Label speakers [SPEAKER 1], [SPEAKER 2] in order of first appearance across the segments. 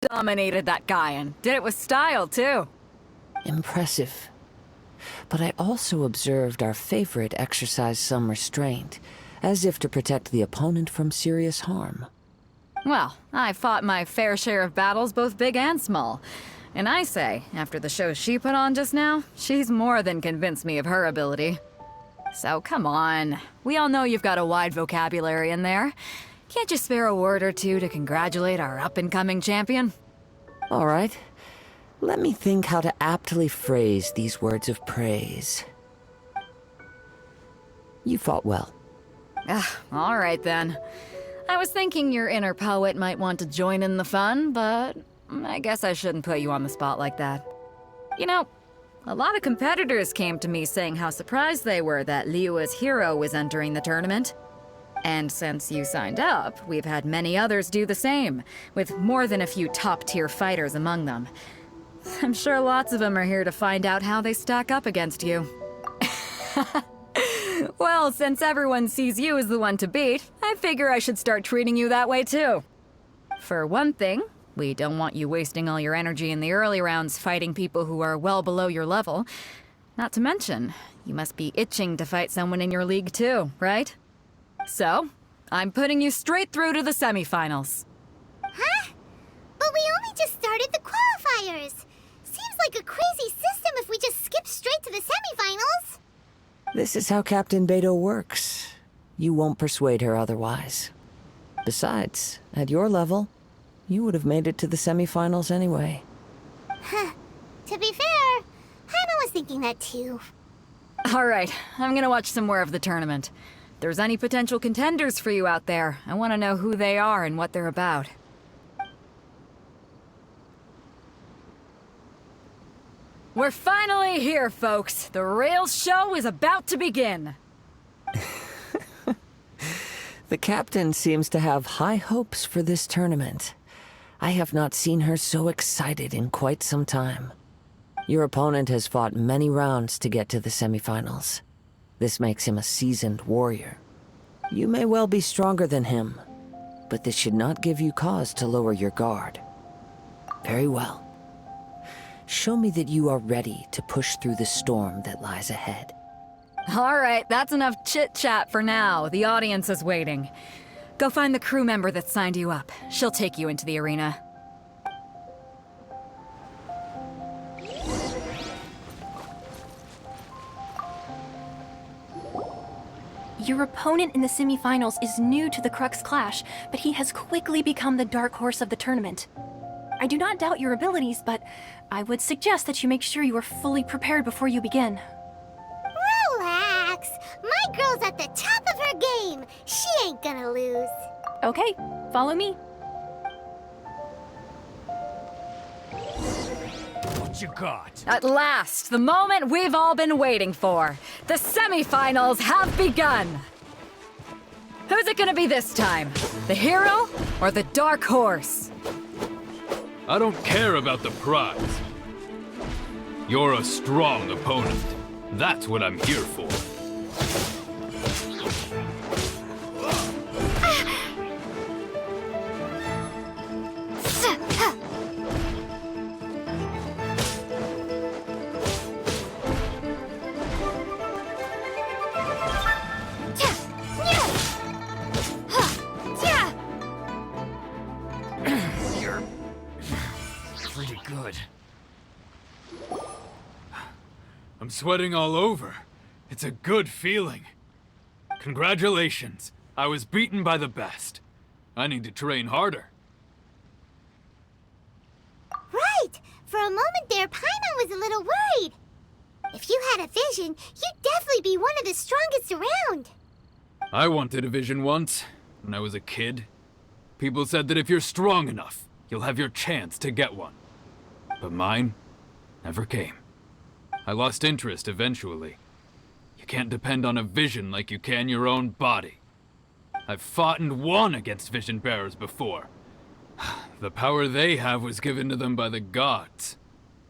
[SPEAKER 1] dominated that guy and did it with style, too.
[SPEAKER 2] Impressive. But I also observed our favorite exercise some restraint, as if to protect the opponent from serious harm.
[SPEAKER 1] Well, I fought my fair share of battles, both big and small. And I say, after the show she put on just now, she's more than convinced me of her ability. So come on, we all know you've got a wide vocabulary in there. Can't you spare a word or two to congratulate our up-and-coming champion?
[SPEAKER 2] All right. Let me think how to aptly phrase these words of praise. You fought well.
[SPEAKER 1] All right then. I was thinking your inner poet might want to join in the fun, but I guess I shouldn't put you on the spot like that. You know, a lot of competitors came to me saying how surprised they were that Liyue's hero was entering the tournament. And since you signed up, we've had many others do the same, with more than a few top-tier fighters among them. I'm sure lots of them are here to find out how they stack up against you. Well, since everyone sees you as the one to beat, I figure I should start treating you that way too. For one thing, we don't want you wasting all your energy in the early rounds fighting people who are well below your level. Not to mention, you must be itching to fight someone in your league too, right? So, I'm putting you straight through to the semifinals.
[SPEAKER 3] Huh? But we only just started the qualifiers. Seems like a crazy system if we just skip straight to the semifinals.
[SPEAKER 2] This is how Captain Beto works. You won't persuade her otherwise. Besides, at your level, you would have made it to the semifinals anyway.
[SPEAKER 3] Huh. To be fair, Hana was thinking that too.
[SPEAKER 1] All right, I'm gonna watch some more of the tournament. If there's any potential contenders for you out there, I want to know who they are and what they're about. We're finally here, folks. The rails show is about to begin.
[SPEAKER 2] The captain seems to have high hopes for this tournament. I have not seen her so excited in quite some time. Your opponent has fought many rounds to get to the semifinals. This makes him a seasoned warrior. You may well be stronger than him, but this should not give you cause to lower your guard. Very well. Show me that you are ready to push through the storm that lies ahead.
[SPEAKER 1] All right, that's enough chit-chat for now. The audience is waiting. Go find the crew member that signed you up. She'll take you into the arena.
[SPEAKER 4] Your opponent in the semifinals is new to the Crux Clash, but he has quickly become the dark horse of the tournament. I do not doubt your abilities, but I would suggest that you make sure you are fully prepared before you begin.
[SPEAKER 3] Relax. My girl's at the top of her game. She ain't gonna lose.
[SPEAKER 4] Okay, follow me.
[SPEAKER 5] What you got?
[SPEAKER 1] At last, the moment we've all been waiting for. The semifinals have begun. Who's it gonna be this time? The hero or the dark horse?
[SPEAKER 5] I don't care about the prize. You're a strong opponent. That's what I'm here for. Pretty good. I'm sweating all over. It's a good feeling. Congratulations. I was beaten by the best. I need to train harder.
[SPEAKER 3] Right. For a moment there, Paimon was a little worried. If you had a vision, you'd definitely be one of the strongest around.
[SPEAKER 5] I wanted a vision once, when I was a kid. People said that if you're strong enough, you'll have your chance to get one. But mine never came. I lost interest eventually. You can't depend on a vision like you can your own body. I've fought and won against vision bearers before. The power they have was given to them by the gods.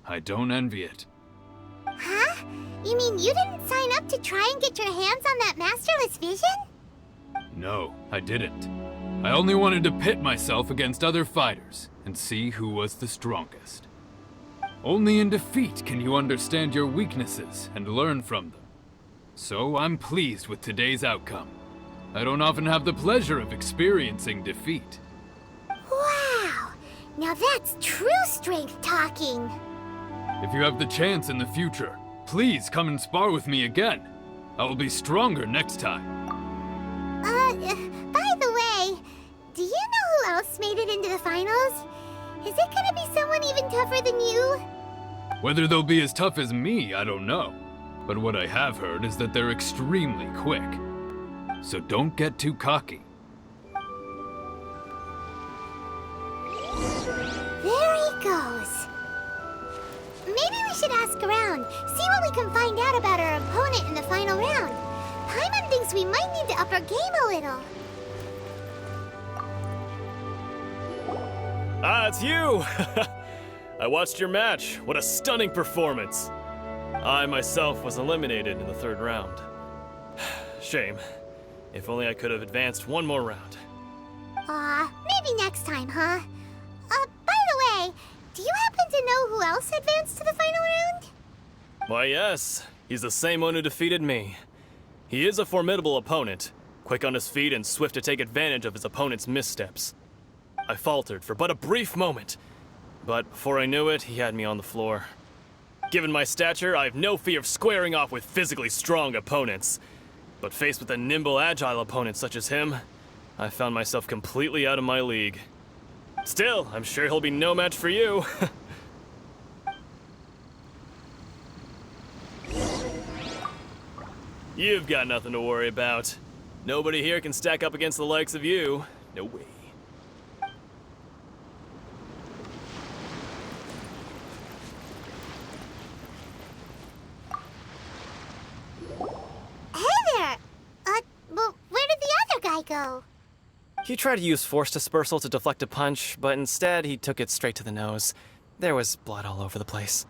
[SPEAKER 5] I don't envy it.
[SPEAKER 3] Huh? You mean you didn't sign up to try and get your hands on that masterless vision?
[SPEAKER 5] No, I didn't. I only wanted to pit myself against other fighters and see who was the strongest. Only in defeat can you understand your weaknesses and learn from them. So I'm pleased with today's outcome. I don't often have the pleasure of experiencing defeat.
[SPEAKER 3] Wow! Now that's true strength talking.
[SPEAKER 5] If you have the chance in the future, please come and spar with me again. I will be stronger next time.
[SPEAKER 3] By the way, do you know who else made it into the finals? Is it gonna be someone even tougher than you?
[SPEAKER 5] Whether they'll be as tough as me, I don't know. But what I have heard is that they're extremely quick. So don't get too cocky.
[SPEAKER 3] There he goes. Maybe we should ask around, see what we can find out about our opponent in the final round. Paimon thinks we might need to up our game a little.
[SPEAKER 6] Ah, it's you! I watched your match. What a stunning performance. I myself was eliminated in the third round. Shame. If only I could have advanced one more round.
[SPEAKER 3] Maybe next time, huh? By the way, do you happen to know who else advanced to the final round?
[SPEAKER 6] Why, yes. He's the same one who defeated me. He is a formidable opponent, quick on his feet and swift to take advantage of his opponent's missteps. I faltered for but a brief moment, but before I knew it, he had me on the floor. Given my stature, I have no fear of squaring off with physically strong opponents. But faced with a nimble, agile opponent such as him, I found myself completely out of my league. Still, I'm sure he'll be no match for you. You've got nothing to worry about. Nobody here can stack up against the likes of you. No way.
[SPEAKER 3] Hey there! Well, where did the other guy go?
[SPEAKER 6] He tried to use force dispersal to deflect a punch, but instead he took it straight to the nose. There was blood all over the place.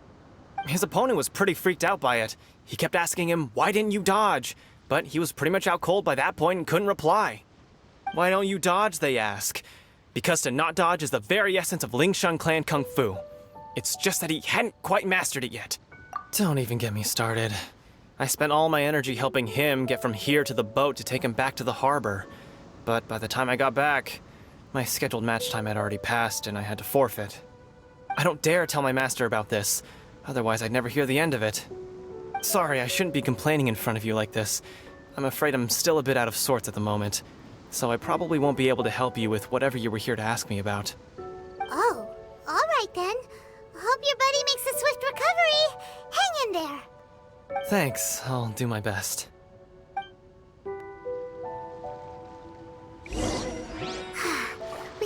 [SPEAKER 6] His opponent was pretty freaked out by it. He kept asking him, "Why didn't you dodge?" But he was pretty much out cold by that point and couldn't reply. "Why don't you dodge?" they ask. Because to not dodge is the very essence of Lingshan clan kung fu. It's just that he hadn't quite mastered it yet. Don't even get me started. I spent all my energy helping him get from here to the boat to take him back to the harbor. But by the time I got back, my scheduled match time had already passed and I had to forfeit. I don't dare tell my master about this, otherwise I'd never hear the end of it. Sorry, I shouldn't be complaining in front of you like this. I'm afraid I'm still a bit out of sorts at the moment, so I probably won't be able to help you with whatever you were here to ask me about.
[SPEAKER 3] Oh, alright then. Hope your buddy makes a swift recovery. Hang in there.
[SPEAKER 6] Thanks, I'll do my best.
[SPEAKER 3] We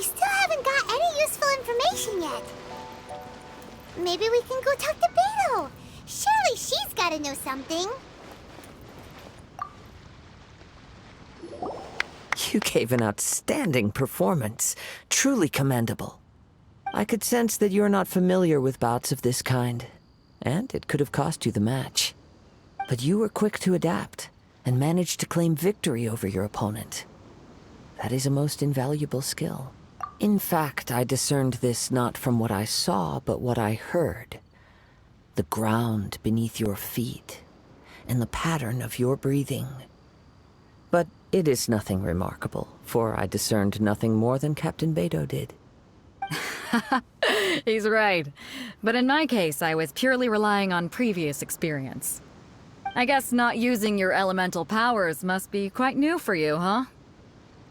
[SPEAKER 3] still haven't got any useful information yet. Maybe we can go talk to Beto. Surely she's gotta know something.
[SPEAKER 2] You gave an outstanding performance. Truly commendable. I could sense that you're not familiar with bouts of this kind, and it could have cost you the match. But you were quick to adapt, and managed to claim victory over your opponent. That is a most invaluable skill. In fact, I discerned this not from what I saw, but what I heard. The ground beneath your feet, and the pattern of your breathing. But it is nothing remarkable, for I discerned nothing more than Captain Beto did.
[SPEAKER 1] He's right. But in my case, I was purely relying on previous experience. I guess not using your elemental powers must be quite new for you, huh?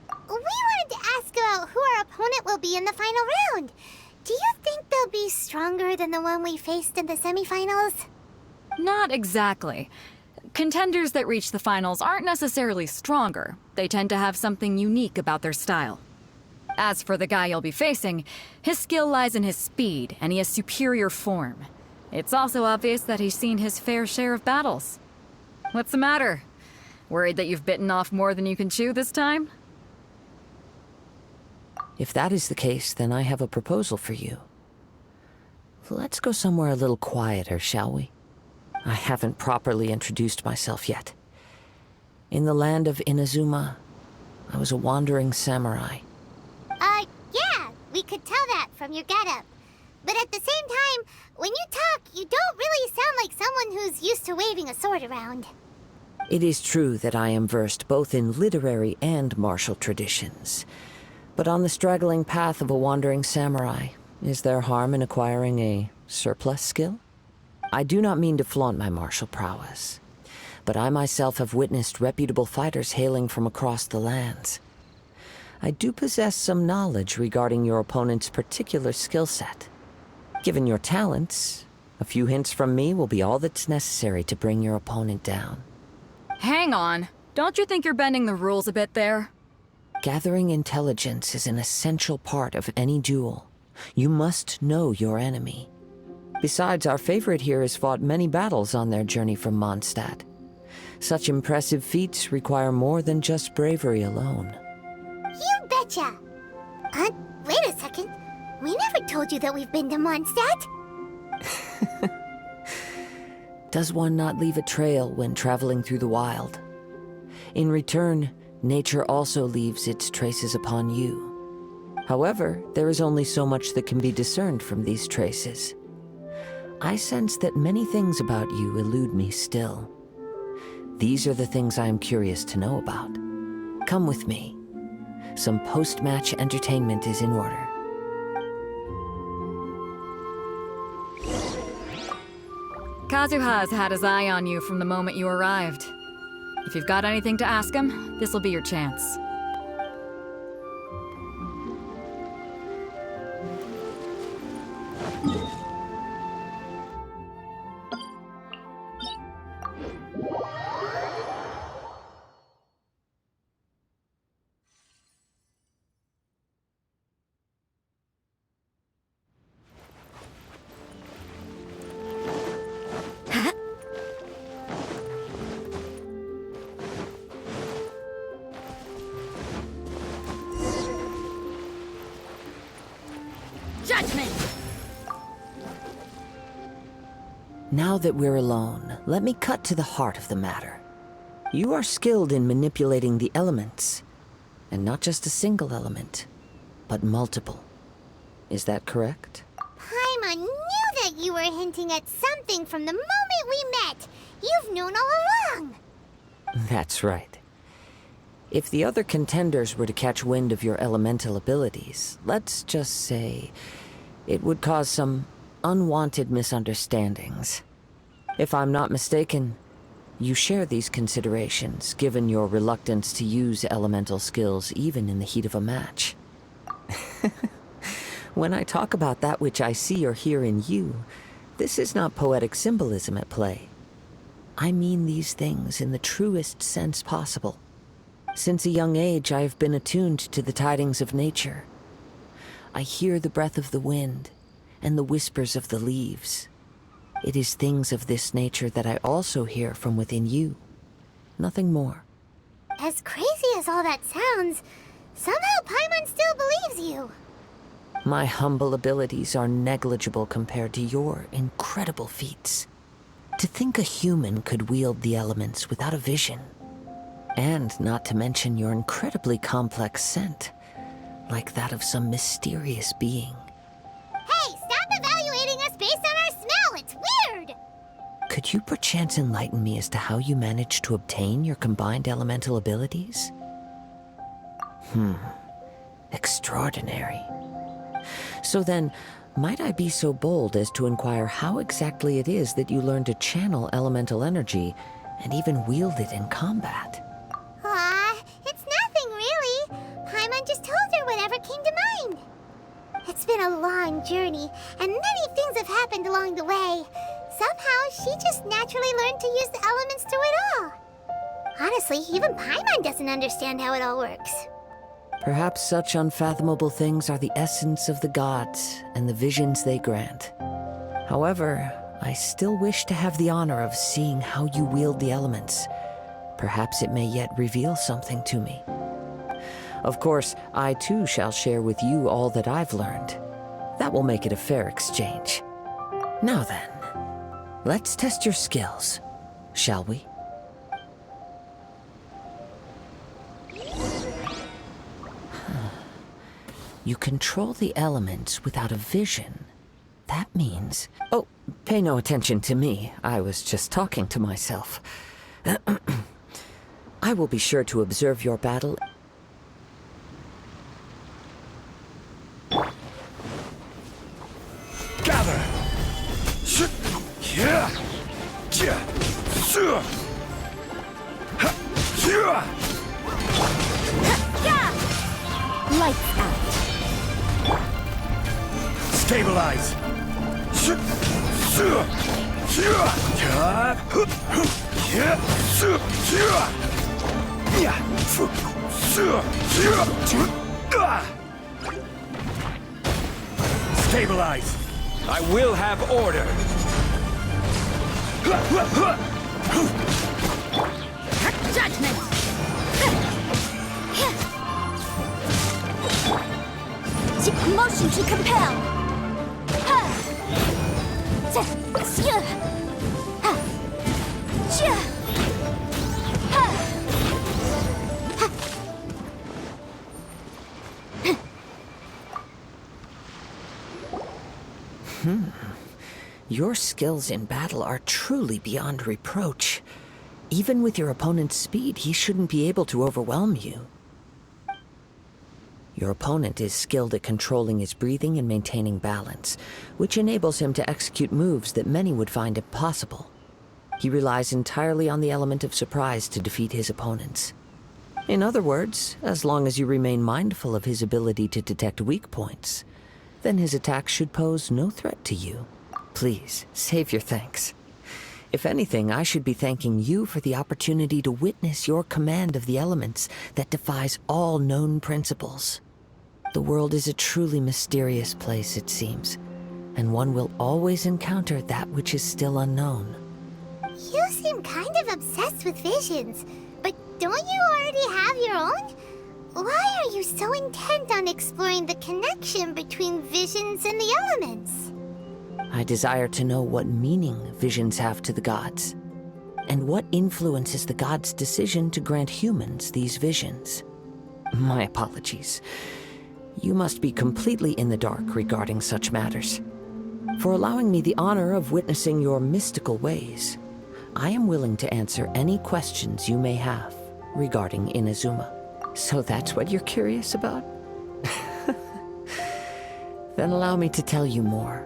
[SPEAKER 3] We wanted to ask about who our opponent will be in the final round. Do you think they'll be stronger than the one we faced in the semifinals?
[SPEAKER 1] Not exactly. Contenders that reach the finals aren't necessarily stronger. They tend to have something unique about their style. As for the guy you'll be facing, his skill lies in his speed, and he has superior form. It's also obvious that he's seen his fair share of battles. What's the matter? Worried that you've bitten off more than you can chew this time?
[SPEAKER 2] If that is the case, then I have a proposal for you. Let's go somewhere a little quieter, shall we? I haven't properly introduced myself yet. In the land of Inazuma, I was a wandering samurai,
[SPEAKER 3] from your getup. But at the same time, when you talk, you don't really sound like someone who's used to waving a sword around.
[SPEAKER 2] It is true that I am versed both in literary and martial traditions. But on the straggling path of a wandering samurai, is there harm in acquiring a surplus skill? I do not mean to flaunt my martial prowess, but I myself have witnessed reputable fighters hailing from across the lands. I do possess some knowledge regarding your opponent's particular skill set. Given your talents, a few hints from me will be all that's necessary to bring your opponent down.
[SPEAKER 1] Hang on. Don't you think you're bending the rules a bit there?
[SPEAKER 2] Gathering intelligence is an essential part of any duel. You must know your enemy. Besides, our favorite here has fought many battles on their journey from Mondstadt. Such impressive feats require more than just bravery alone.
[SPEAKER 3] You betcha! Wait a second. We never told you that we've been to Mondstadt.
[SPEAKER 2] Does one not leave a trail when traveling through the wild? In return, nature also leaves its traces upon you. However, there is only so much that can be discerned from these traces. I sense that many things about you elude me still. These are the things I am curious to know about. Come with me. Some post-match entertainment is in order.
[SPEAKER 1] Kazuha has had his eye on you from the moment you arrived. If you've got anything to ask him, this'll be your chance. Judgment!
[SPEAKER 2] Now that we're alone, let me cut to the heart of the matter. You are skilled in manipulating the elements, and not just a single element, but multiple. Is that correct?
[SPEAKER 3] Paimon knew that you were hinting at something from the moment we met. You've known all along.
[SPEAKER 2] That's right. If the other contenders were to catch wind of your elemental abilities, let's just say, it would cause some unwanted misunderstandings. If I'm not mistaken, you share these considerations, given your reluctance to use elemental skills even in the heat of a match. When I talk about that which I see or hear in you, this is not poetic symbolism at play. I mean these things in the truest sense possible. Since a young age, I have been attuned to the tidings of nature. I hear the breath of the wind and the whispers of the leaves. It is things of this nature that I also hear from within you. Nothing more.
[SPEAKER 3] As crazy as all that sounds, somehow Paimon still believes you.
[SPEAKER 2] My humble abilities are negligible compared to your incredible feats. To think a human could wield the elements without a vision. And not to mention your incredibly complex scent, like that of some mysterious being.
[SPEAKER 3] Hey, stop evaluating us based on our smell! It's weird!
[SPEAKER 2] Could you perchance enlighten me as to how you managed to obtain your combined elemental abilities? Extraordinary. So then, might I be so bold as to inquire how exactly it is that you learned to channel elemental energy and even wield it in combat?
[SPEAKER 3] It's nothing really. Paimon just told her whatever came to mind. It's been a long journey, and many things have happened along the way. Somehow, she just naturally learned to use the elements through it all. Honestly, even Paimon doesn't understand how it all works.
[SPEAKER 2] Perhaps such unfathomable things are the essence of the gods and the visions they grant. However, I still wish to have the honor of seeing how you wield the elements. Perhaps it may yet reveal something to me. Of course, I too shall share with you all that I've learned. That will make it a fair exchange. Now then, let's test your skills, shall we? You control the elements without a vision. That means... Oh, pay no attention to me. I was just talking to myself. I will be sure to observe your battle.
[SPEAKER 7] Gather!
[SPEAKER 3] Lights out.
[SPEAKER 7] Stabilize! Stabilize! I will have order!
[SPEAKER 3] Judgment! Motion to compel!
[SPEAKER 2] Your skills in battle are truly beyond reproach. Even with your opponent's speed, he shouldn't be able to overwhelm you. Your opponent is skilled at controlling his breathing and maintaining balance, which enables him to execute moves that many would find impossible. He relies entirely on the element of surprise to defeat his opponents. In other words, as long as you remain mindful of his ability to detect weak points, then his attacks should pose no threat to you. Please, save your thanks. If anything, I should be thanking you for the opportunity to witness your command of the elements that defies all known principles. The world is a truly mysterious place, it seems, and one will always encounter that which is still unknown.
[SPEAKER 3] You seem kind of obsessed with visions, but don't you already have your own? Why are you so intent on exploring the connection between visions and the elements?
[SPEAKER 2] I desire to know what meaning visions have to the gods, and what influences the gods' decision to grant humans these visions. My apologies. You must be completely in the dark regarding such matters. For allowing me the honor of witnessing your mystical ways, I am willing to answer any questions you may have regarding Inazuma. So that's what you're curious about? Then allow me to tell you more.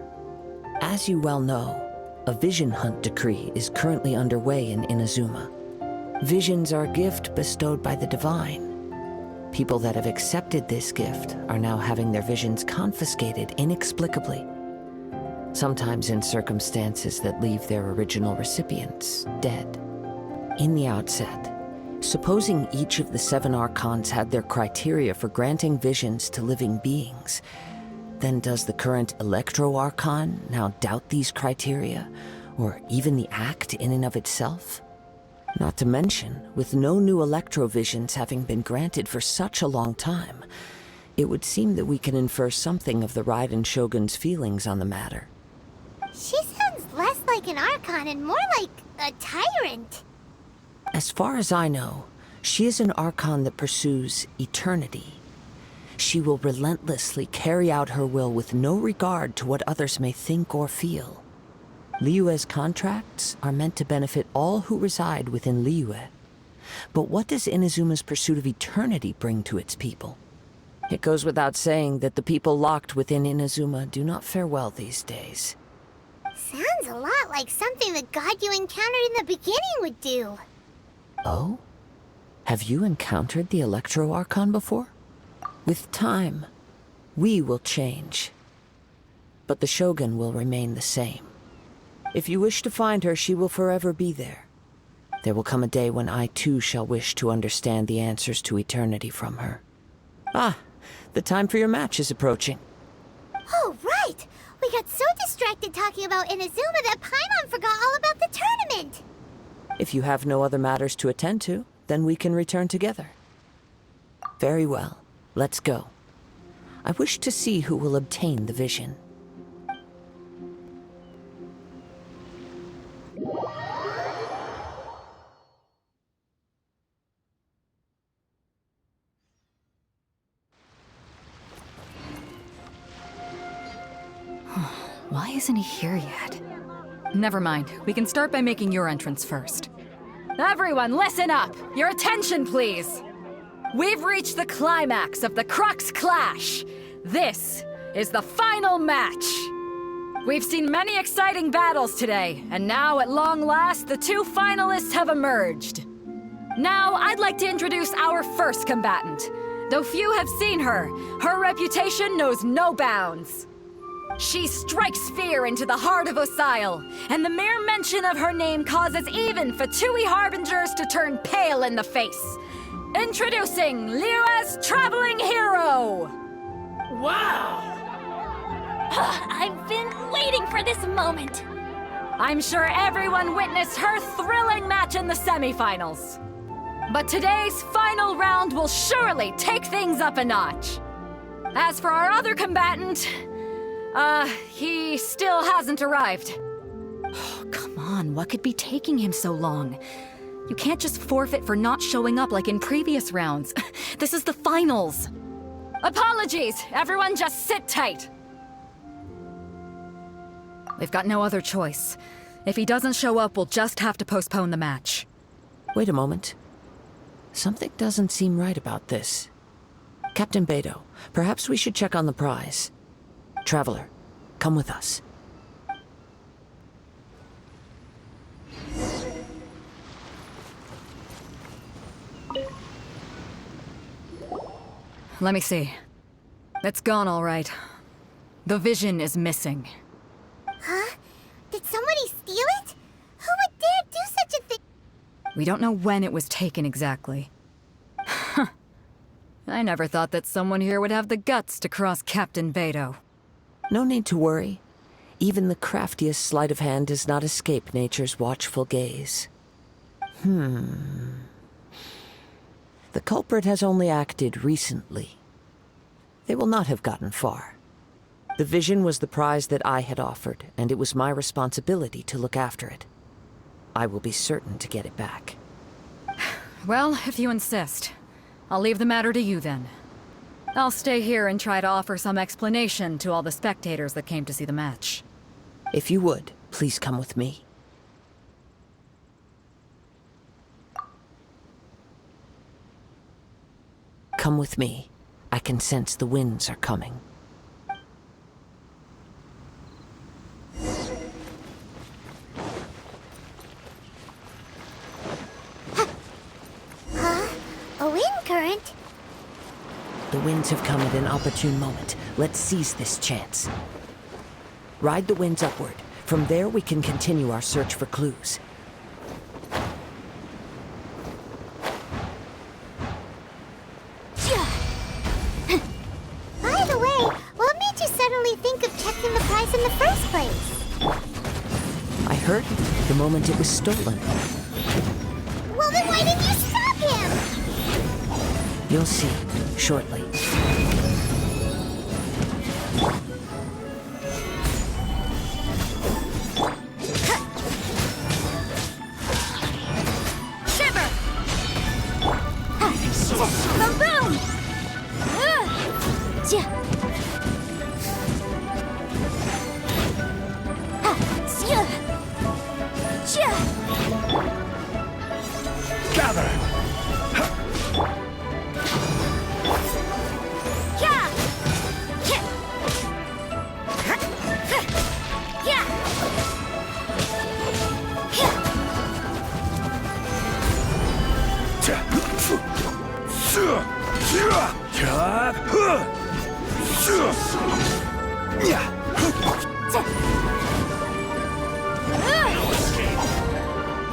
[SPEAKER 2] As you well know, a vision hunt decree is currently underway in Inazuma. Visions are a gift bestowed by the divine. People that have accepted this gift are now having their visions confiscated inexplicably, sometimes in circumstances that leave their original recipients dead. In the outset, supposing each of the 7 archons had their criteria for granting visions to living beings, then does the current Electro Archon now doubt these criteria, or even the act in and of itself? Not to mention, with no new Electrovisions having been granted for such a long time, it would seem that we can infer something of the Raiden Shogun's feelings on the matter.
[SPEAKER 3] She sounds less like an Archon and more like a tyrant.
[SPEAKER 2] As far as I know, she is an Archon that pursues eternity. She will relentlessly carry out her will with no regard to what others may think or feel. Liyue's contracts are meant to benefit all who reside within Liyue. But what does Inazuma's pursuit of eternity bring to its people? It goes without saying that the people locked within Inazuma do not fare well these days.
[SPEAKER 3] Sounds a lot like something the god you encountered in the beginning would do.
[SPEAKER 2] Oh? Have you encountered the Electro Archon before? With time, we will change. But the Shogun will remain the same. If you wish to find her, she will forever be there. There will come a day when I too shall wish to understand the answers to eternity from her. Ah, the time for your match is approaching.
[SPEAKER 3] Oh, right! We got so distracted talking about Inazuma that Paimon forgot all about the tournament!
[SPEAKER 2] If you have no other matters to attend to, then we can return together. Very well, let's go. I wish to see who will obtain the vision.
[SPEAKER 1] Why isn't he here yet? Never mind. We can start by making your entrance first. Everyone, listen up! Your attention, please! We've reached the climax of the Crux Clash! This is the final match! We've seen many exciting battles today, and now, at long last, the two finalists have emerged. Now, I'd like to introduce our first combatant. Though few have seen her, her reputation knows no bounds. She strikes fear into the heart of Osile, and the mere mention of her name causes even Fatui Harbingers to turn pale in the face. Introducing Liyue's traveling hero!
[SPEAKER 4] Wow! I've been waiting for this moment.
[SPEAKER 1] I'm sure everyone witnessed her thrilling match in the semifinals. But today's final round will surely take things up a notch. As for our other combatant, he still hasn't arrived. Oh, come on, what could be taking him so long? You can't just forfeit for not showing up like in previous rounds. This is the finals. Apologies, everyone just sit tight. We've got no other choice. If he doesn't show up, we'll just have to postpone the match.
[SPEAKER 2] Wait a moment. Something doesn't seem right about this. Captain Beidou, perhaps we should check on the prize. Traveler, come with us.
[SPEAKER 1] Let me see. It's gone all right. The vision is missing.
[SPEAKER 3] Huh? Did somebody steal it? Who would dare do such a thing?
[SPEAKER 1] We don't know when it was taken exactly. I never thought that someone here would have the guts to cross Captain Beidou.
[SPEAKER 2] No need to worry. Even the craftiest sleight of hand does not escape nature's watchful gaze. The culprit has only acted recently. They will not have gotten far. The vision was the prize that I had offered, and it was my responsibility to look after it. I will be certain to get it back.
[SPEAKER 1] Well, if you insist. I'll leave the matter to you then. I'll stay here and try to offer some explanation to all the spectators that came to see the match.
[SPEAKER 2] If you would, please come with me. Come with me. I can sense the winds are coming.
[SPEAKER 3] A wind current?
[SPEAKER 2] The winds have come at an opportune moment. Let's seize this chance. Ride the winds upward. From there, we can continue our search for clues.
[SPEAKER 3] By the way, what made you suddenly think of checking the prize in the first place?
[SPEAKER 2] I heard it the moment it was stolen.
[SPEAKER 3] Well, then why didn't you stop him?
[SPEAKER 2] You'll see, shortly.
[SPEAKER 3] Shiver! Boom!
[SPEAKER 7] Gather!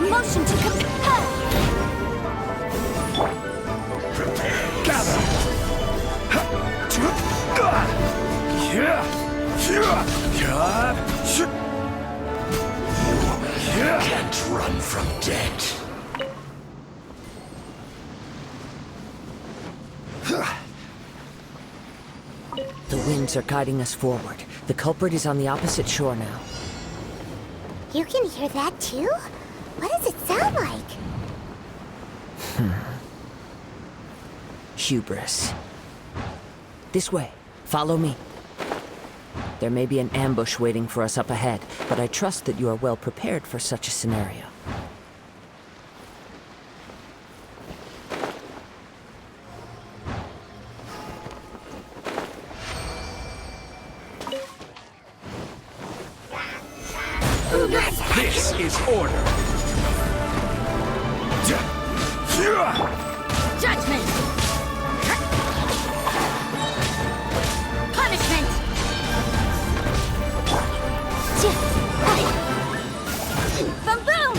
[SPEAKER 3] Motion to compel!
[SPEAKER 7] Gather! Can't run from death.
[SPEAKER 2] The winds are guiding us forward. The culprit is on the opposite shore now.
[SPEAKER 3] You can hear that too? What does it sound like?
[SPEAKER 2] Hubris. This way. Follow me. There may be an ambush waiting for us up ahead, but I trust that you are well prepared for such a scenario.
[SPEAKER 7] This is order.
[SPEAKER 1] Judgment! Punishment! Boom boom!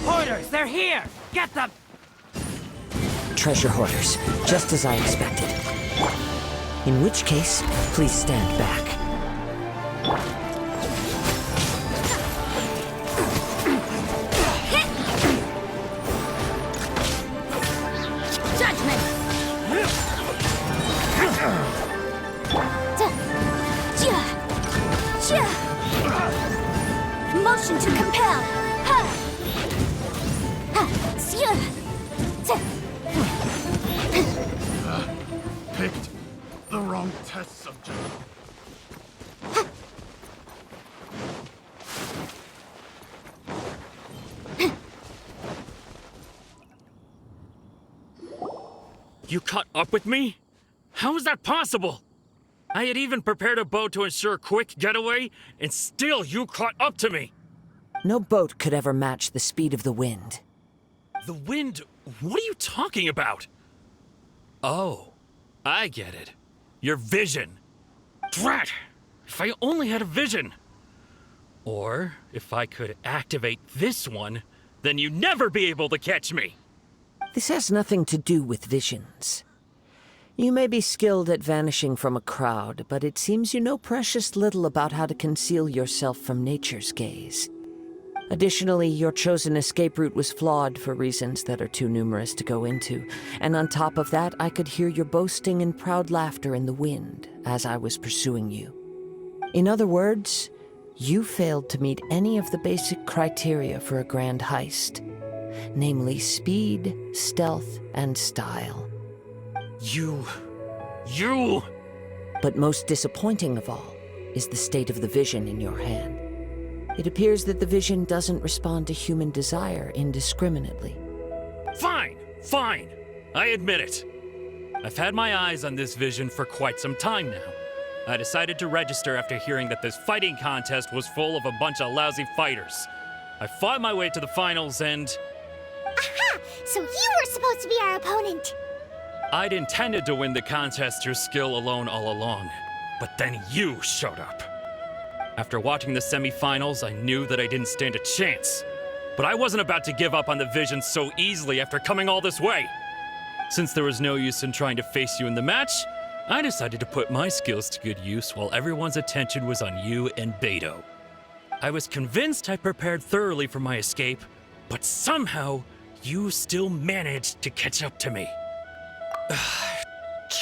[SPEAKER 8] Hoarders, they're here! Get them!
[SPEAKER 2] Treasure hoarders, just as I expected. In which case, please stand back.
[SPEAKER 1] Judgment!
[SPEAKER 3] Motion to compel.
[SPEAKER 7] Picked the wrong test subject.
[SPEAKER 8] You caught up with me? How is that possible? I had even prepared a boat to ensure a quick getaway, and still you caught up to me!
[SPEAKER 2] No boat could ever match the speed of the wind.
[SPEAKER 8] The wind? What are you talking about? Oh, I get it. Your vision. Drat! If I only had a vision! Or, if I could activate this one, then you'd never be able to catch me!
[SPEAKER 2] This has nothing to do with visions. You may be skilled at vanishing from a crowd, but it seems you know precious little about how to conceal yourself from nature's gaze. Additionally, your chosen escape route was flawed for reasons that are too numerous to go into, and on top of that, I could hear your boasting and proud laughter in the wind as I was pursuing you. In other words, you failed to meet any of the basic criteria for a grand heist, namely speed, stealth, and style.
[SPEAKER 8] You...
[SPEAKER 2] But most disappointing of all is the state of the vision in your hand. It appears that the vision doesn't respond to human desire indiscriminately.
[SPEAKER 8] Fine, fine. I admit it. I've had my eyes on this vision for quite some time now. I decided to register after hearing that this fighting contest was full of a bunch of lousy fighters. I fought my way to the finals and...
[SPEAKER 3] Aha! So you were supposed to be our opponent!
[SPEAKER 8] I'd intended to win the contest through skill alone all along, but then you showed up. After watching the semifinals, I knew that I didn't stand a chance. But I wasn't about to give up on the vision so easily after coming all this way. Since there was no use in trying to face you in the match, I decided to put my skills to good use while everyone's attention was on you and Beto. I was convinced I prepared thoroughly for my escape, but somehow you still managed to catch up to me.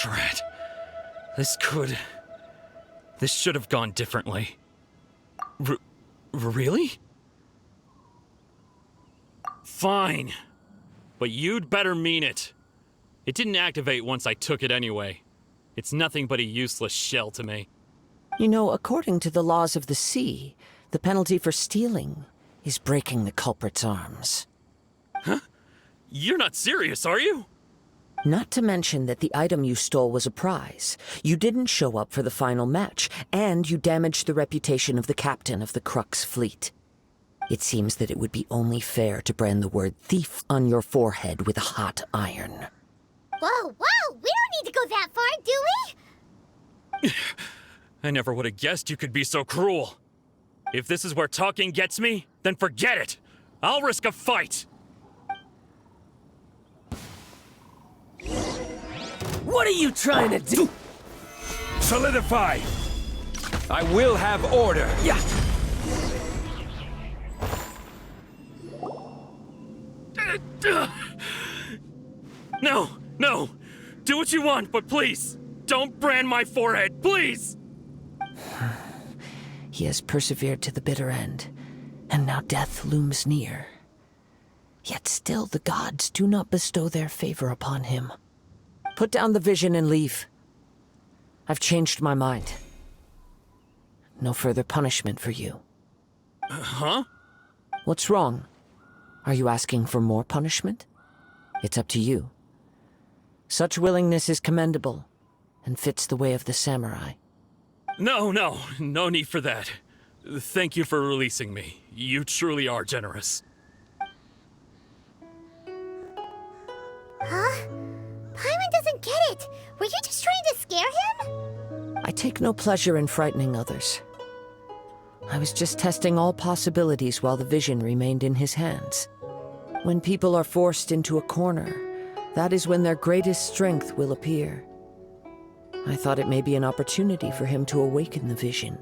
[SPEAKER 8] Drat. This should have gone differently. Really? Fine. But you'd better mean it. It didn't activate once I took it anyway. It's nothing but a useless shell to me.
[SPEAKER 2] You know, according to the laws of the sea, the penalty for stealing is breaking the culprit's arms.
[SPEAKER 8] Huh? You're not serious, are you?
[SPEAKER 2] Not to mention that the item you stole was a prize. You didn't show up for the final match, and you damaged the reputation of the captain of the Crux fleet. It seems that it would be only fair to brand the word thief on your forehead with a hot iron.
[SPEAKER 3] Whoa, whoa! We don't need to go that far, do we?
[SPEAKER 8] I never would have guessed you could be so cruel. If this is where talking gets me, then forget it. I'll risk a fight.
[SPEAKER 9] What are you trying to do?
[SPEAKER 7] Solidify!
[SPEAKER 9] I will have order. Yeah.
[SPEAKER 8] No, no! Do what you want, but please, don't brand my forehead, please!
[SPEAKER 2] He has persevered to the bitter end, and now death looms near. Yet still the gods do not bestow their favor upon him. Put down the vision and leave. I've changed my mind. No further punishment for you.
[SPEAKER 8] Huh?
[SPEAKER 2] What's wrong? Are you asking for more punishment? It's up to you. Such willingness is commendable, and fits the way of the samurai.
[SPEAKER 8] No need for that. Thank you for releasing me. You truly are generous.
[SPEAKER 3] Huh? Paimon doesn't get it. Were you just trying to scare him?
[SPEAKER 2] I take no pleasure in frightening others. I was just testing all possibilities while the vision remained in his hands. When people are forced into a corner, that is when their greatest strength will appear. I thought it may be an opportunity for him to awaken the vision.